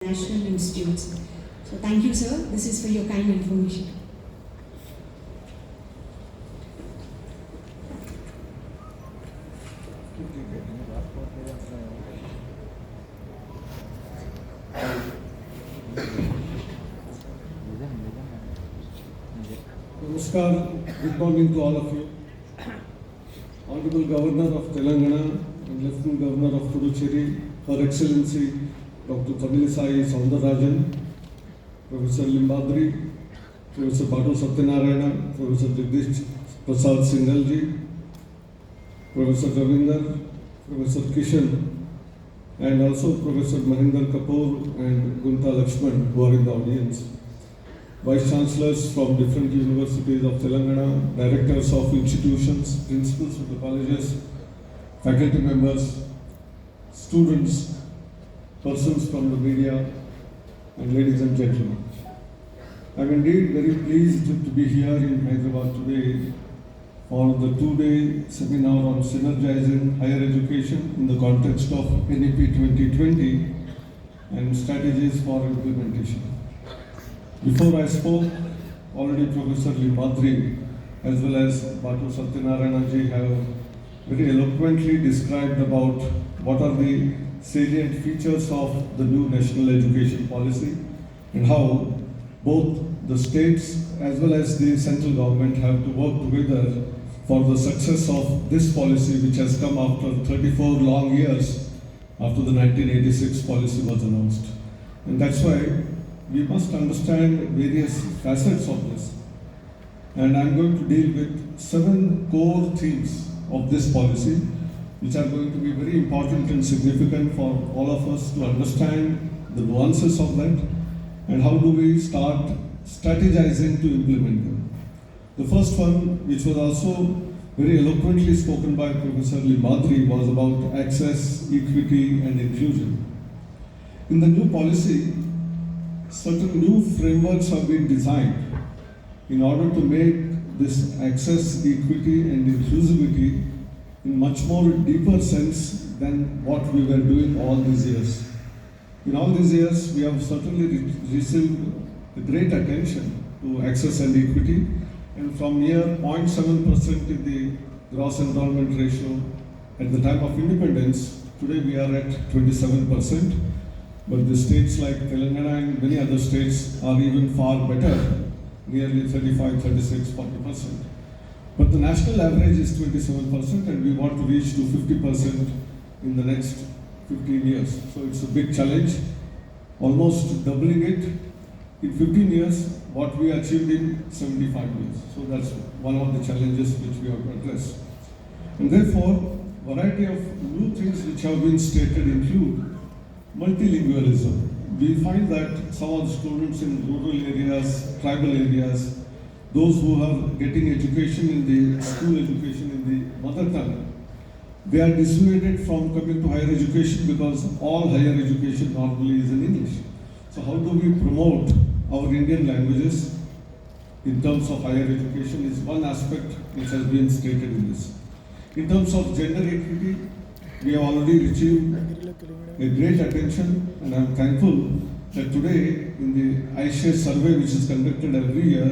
national institutes. So thank you, sir. This is for your kind information. Namaskar, good morning to all of you. Honorable Governor of Telangana and Lieutenant Governor of Puducherry, Her Excellency Dr. Tamilisai Soundarajan, Professor Limbadri, Professor Badu Satyanarayana, Professor Jagdish Prasad Singalji, Professor Ravinder, Professor Kishan, and also Professor Mahinder Kapoor and Gunta Lakshman, who are in the audience. Vice Chancellors from different universities of Telangana, directors of institutions, principals of the colleges, faculty members, students, persons from the media, and ladies and gentlemen. I am indeed very pleased to be here in Hyderabad today for the two-day seminar on synergizing higher education in the context of NEP-2020 and strategies for implementation. Before I spoke, already Professor Limbadri as well as Batu Satyanarayana ji have very eloquently described about what are the salient features of the new national education policy and how both the states as well as the central government have to work together for the success of this policy, which has come after 34 long years after the 1986 policy was announced. And that's why we must understand various facets of this. And I'm going to deal with 7 core themes of this policy, which are going to be very important and significant for all of us to understand the nuances of that and how do we start strategizing to implement them. The first one, which was also very eloquently spoken by Professor Limbadri, was about access, equity, and inclusion. In the new policy, certain new frameworks have been designed in order to make this access, equity, and inclusivity in much more deeper sense than what we were doing all these years. In all these years, we have certainly received great attention to access and equity, and from near 0.7% in the gross enrollment ratio at the time of independence, today we are at 27%. But the states like Telangana and many other states are even far better, nearly 35, 36, 40%. But the national average is 27%, and we want to reach to 50% in the next 15 years. So it's a big challenge, almost doubling it in 15 years, what we achieved in 75 years. So that's one of the challenges which we have to address. And therefore, variety of new things which have been stated include multilingualism. We find that some of the students in rural areas, tribal areas, those who are getting education in the school education in the mother tongue, they are dissuaded from coming to higher education because all higher education normally is in English. So how do we promote our Indian languages in terms of higher education is one aspect which has been stated in this. In terms of gender equity, we have already received a great attention, and I am thankful that today in the AICTE survey, which is conducted every year,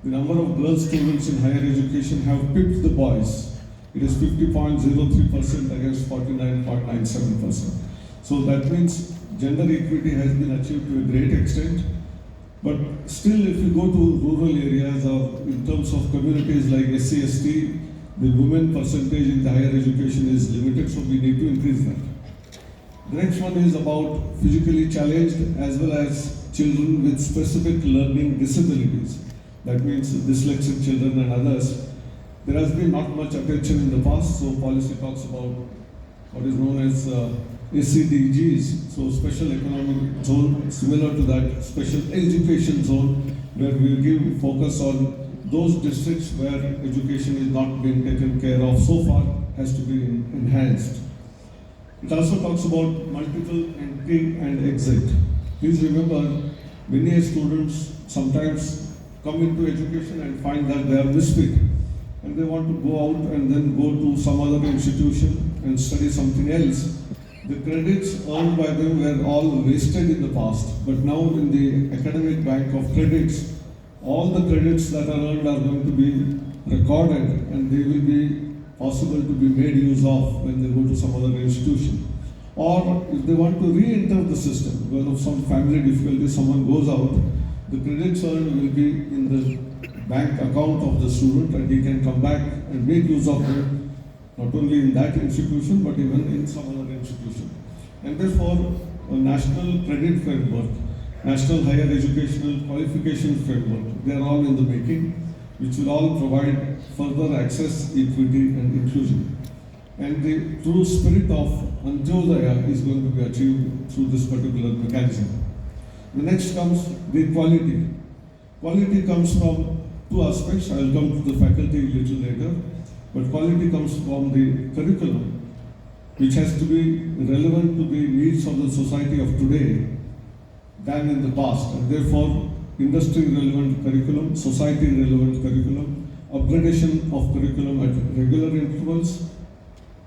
the number of girl students in higher education have pipped the boys. It is 50.03% against 49.97%. So that means gender equity has been achieved to a great extent. But still, if you go to rural areas or in terms of communities like SC/ST, the women percentage in the higher education is limited, so we need to increase that. The next one is about physically challenged as well as children with specific learning disabilities. That means dyslexic children and others. There has been not much attention in the past, so policy talks about what is known as SEDGs, so special economic zone, similar to that special education zone, where we give focus on those districts where education is not being taken care of so far, has to be enhanced. It also talks about multiple entry and exit. Please remember, many students sometimes come into education and find that they are misfit, and they want to go out and then go to some other institution and study something else. the credits earned by them were all wasted in the past, but now in the academic bank of credits, all the credits that are earned are going to be recorded and they will be possible to be made use of when they go to some other institution. Or if they want to re-enter the system, because of some family difficulty, someone goes out, the credits earned will be in the bank account of the student and he can come back and make use of them, not only in that institution but even in some other institution. And therefore, a national credit framework, national higher educational qualification framework, they are all in the making, which will all provide further access, equity and inclusion. And the true spirit of Antyodaya is going to be achieved through this particular mechanism. The next comes the quality. Quality comes from two aspects. I will come to the faculty a little later. But quality comes from the curriculum, which has to be relevant to the needs of the society of today than in the past. And therefore, industry-relevant curriculum, society-relevant curriculum, upgradation of curriculum at regular intervals,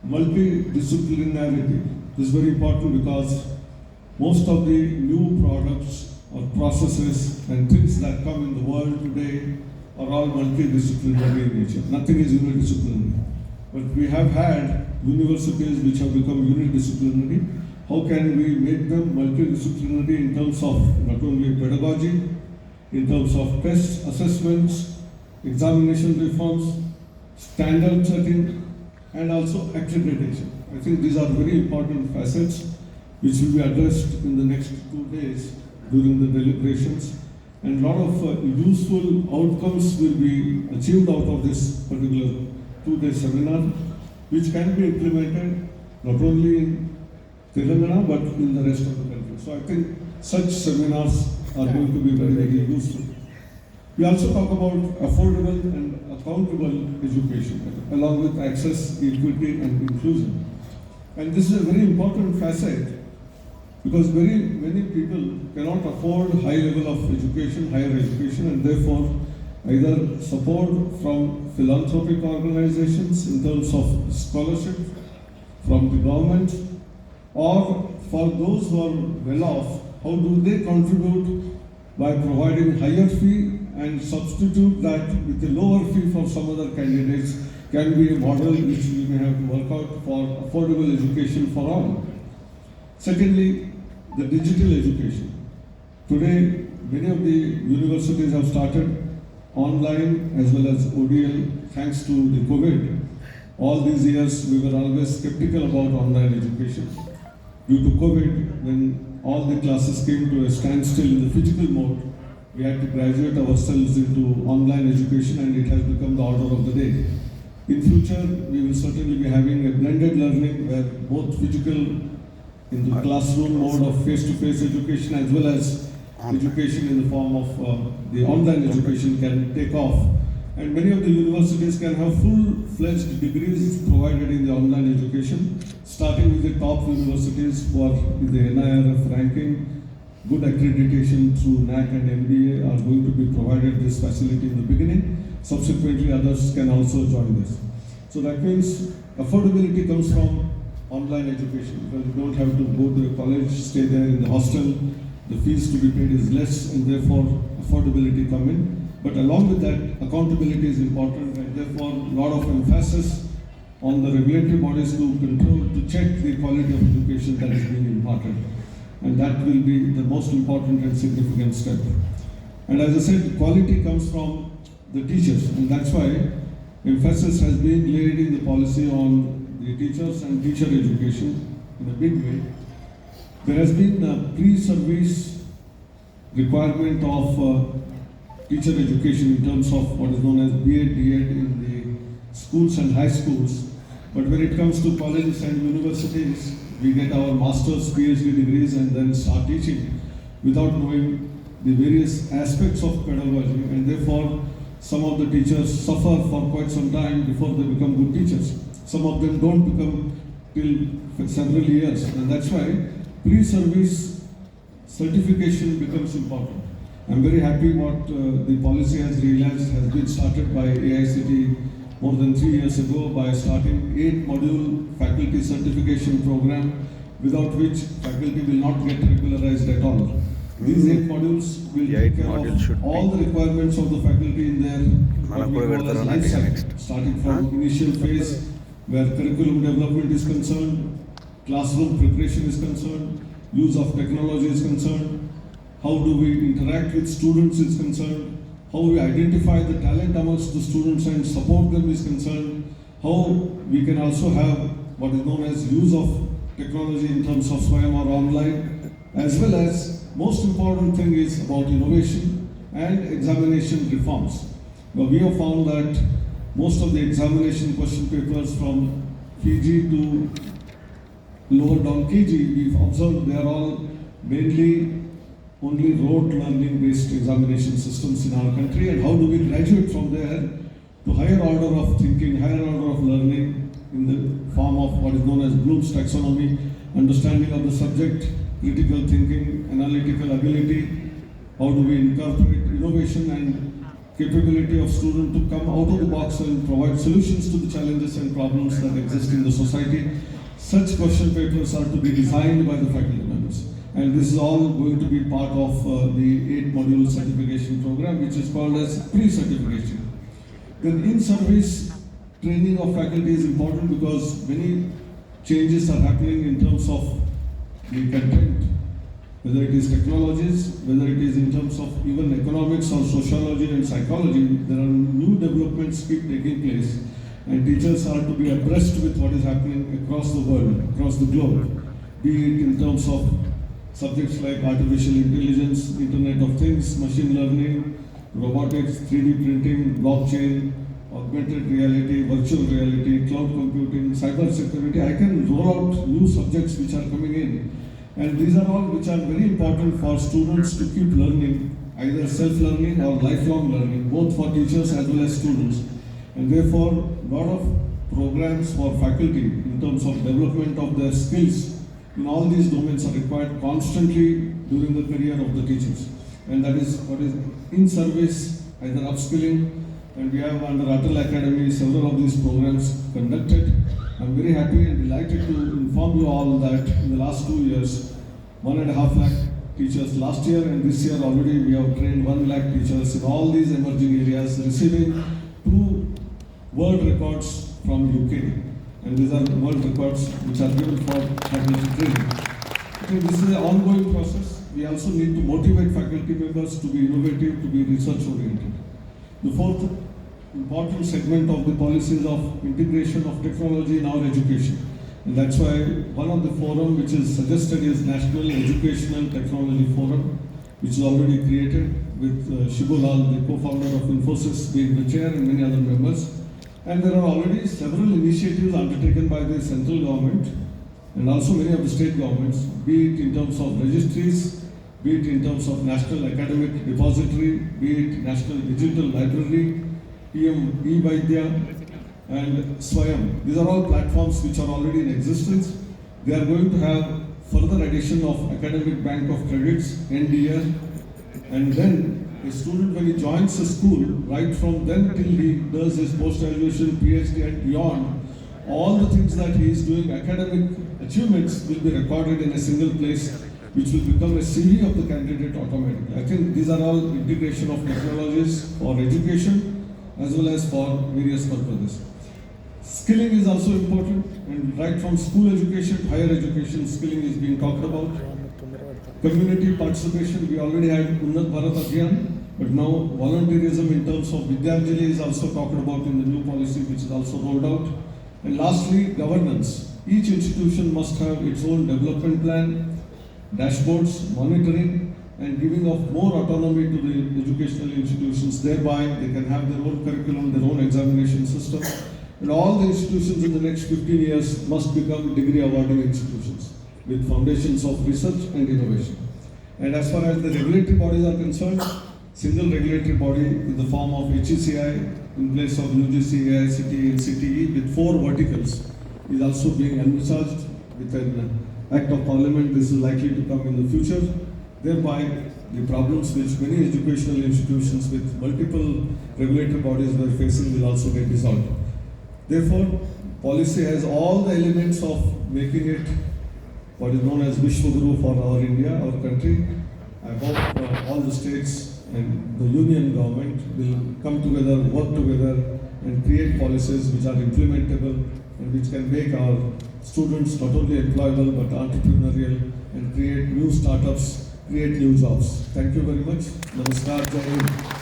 multidisciplinarity. This is very important because most of the new products or processes and things that come in the world today are all multidisciplinary in nature. Nothing is unidisciplinary. But we have had universities which have become unidisciplinary. How can we make them multidisciplinary in terms of not only pedagogy, in terms of test assessments, examination reforms, standard setting, and also accreditation. I think these are very important facets which will be addressed in the next 2 days during the deliberations. And a lot of useful outcomes will be achieved out of this particular 2-day seminar, which can be implemented not only in Telangana but in the rest of the country. So I think such seminars are going to be very, very useful. We also talk about affordable and accountable education, along with access, equity and inclusion. And this is a very important facet because very many people cannot afford high level of education, higher education, and therefore either support from philanthropic organizations in terms of scholarship from the government, or for those who are well off, how do they contribute by providing higher fee and substitute that with a lower fee for some other candidates can be a model which we may have to work out for affordable education for all. Secondly, the digital education. Today, many of the universities have started online as well as ODL thanks to the COVID. All these years, we were always skeptical about online education. Due to COVID, when all the classes came to a standstill in the physical mode, we had to graduate ourselves into online education and it has become the order of the day. In future, we will certainly be having a blended learning where both physical in the classroom mode of face-to-face education as well as education in the form of the online education can take off. And many of the universities can have full-fledged degrees provided in the online education, starting with the top universities who are in the NIRF ranking. Good accreditation through NAC and MBA are going to be provided this facility in the beginning. Subsequently, others can also join this. So that means affordability comes from online education because you don't have to go to a college, stay there in the hostel. The fees to be paid is less and therefore affordability come in. But along with that, accountability is important and therefore a lot of emphasis on the regulatory bodies to control, to check the quality of education that is being imparted. And that will be the most important and significant step. And as I said, quality comes from the teachers, and that's why emphasis has been laid in the policy on the teachers and teacher education in a big way. There has been a pre-service requirement of teacher education in terms of what is known as B.Ed, D.Ed in the schools and high schools. But when it comes to colleges and universities, we get our master's, PhD degrees and then start teaching without knowing the various aspects of pedagogy, and therefore some of the teachers suffer for quite some time before they become good teachers. Some of them don't become till several years, and that's why pre-service certification becomes important. I'm very happy what the policy has realized has been started by AICTE more than 3 years ago by starting 8-module faculty certification program without which faculty will not get regularized at all. These 8 modules will The take 8 care modules should of all be. the requirements of the faculty in their what we call as life cycle, starting from initial phase where curriculum development is concerned, classroom preparation is concerned, use of technology is concerned, how do we interact with students is concerned, how we identify the talent amongst the students and support them is concerned, how we can also have what is known as use of technology in terms of Swayam or online, as well as most important thing is about innovation and examination reforms. Now we have found that most of the examination question papers from PG to lower down KG, we've observed they are all mainly only rote learning based examination systems in our country, and how do we graduate from there to higher order of thinking, higher order of learning in the form of what is known as Bloom's taxonomy, understanding of the subject, critical thinking, analytical ability, how do we incorporate innovation and capability of student to come out of the box and provide solutions to the challenges and problems that exist in the society. Such question papers are to be designed by the faculty members. And this is all going to be part of the 8 module certification program, which is called as pre-certification. Then in-service training of faculty is important because many changes are happening in terms of the content, whether it is technologies, whether it is in terms of even economics or sociology and psychology. There are new developments keep taking place, and teachers are to be abreast with what is happening across the world, across the globe, be it in terms of subjects like artificial intelligence, Internet of Things, machine learning, robotics, 3D printing, blockchain, augmented reality, virtual reality, cloud computing, cyber security. I can roll out new subjects which are coming in. And these are all which are very important for students to keep learning, either self-learning or lifelong learning, both for teachers as well as students. And therefore, a lot of programs for faculty in terms of development of their skills in all these domains are required constantly during the career of the teachers. And that is what is in-service, either upskilling, and we have under ATAL Academy several of these programs conducted. I'm very happy and delighted to inform you all that in the last 2 years, 1.5 lakh teachers last year, and this year already we have trained 1 lakh teachers in all these emerging areas, receiving 2 world records from UK. And these are world records which are given for faculty training. Okay, this is an ongoing process. We also need to motivate faculty members to be innovative, to be research oriented. The 4th important segment of the policy is of integration of technology in our education. And that's why one of the forum which is suggested is National Educational Technology Forum, which is already created with Shibu Lal, the co-founder of Infosys, being the chair, and many other members. And there are already several initiatives undertaken by the central government and also many of the state governments, be it in terms of registries, be it in terms of National Academic Depository, be it National Digital Library, PM E-Vaidya, and Swayam. These are all platforms which are already in existence. They are going to have further addition of Academic Bank of Credits, end year, and then a student, when he joins a school, right from then till he does his post-graduation, PhD and beyond, all the things that he is doing, academic achievements, will be recorded in a single place, which will become a CV of the candidate automatically. I think these are all integration of technologies for education as well as for various purposes. Skilling is also important, and right from school education to higher education, skilling is being talked about. Community participation, we already had Unnat Bharat Abhiyan, but now volunteerism in terms of Vidyanjali is also talked about in the new policy, which is also rolled out. And lastly, governance. Each institution must have its own development plan, dashboards, monitoring, and giving of more autonomy to the educational institutions. Thereby, they can have their own curriculum, their own examination system. And all the institutions in the next 15 years must become degree awarding institutions with foundations of research and innovation. And as far as the regulatory bodies are concerned, single regulatory body in the form of HECI in place of UGC, AICTE, and CTE with 4 verticals is also being envisaged with an Act of Parliament. This is likely to come in the future. Thereby, the problems which many educational institutions with multiple regulatory bodies were facing will also get resolved. Therefore, policy has all the elements of making it what is known as Vishwaguru for our India, our country. I hope all the states and the union government will come together, work together and create policies which are implementable and which can make our students not only employable but entrepreneurial and create new startups, create new jobs. Thank you very much. Namaskar. Jai Hind.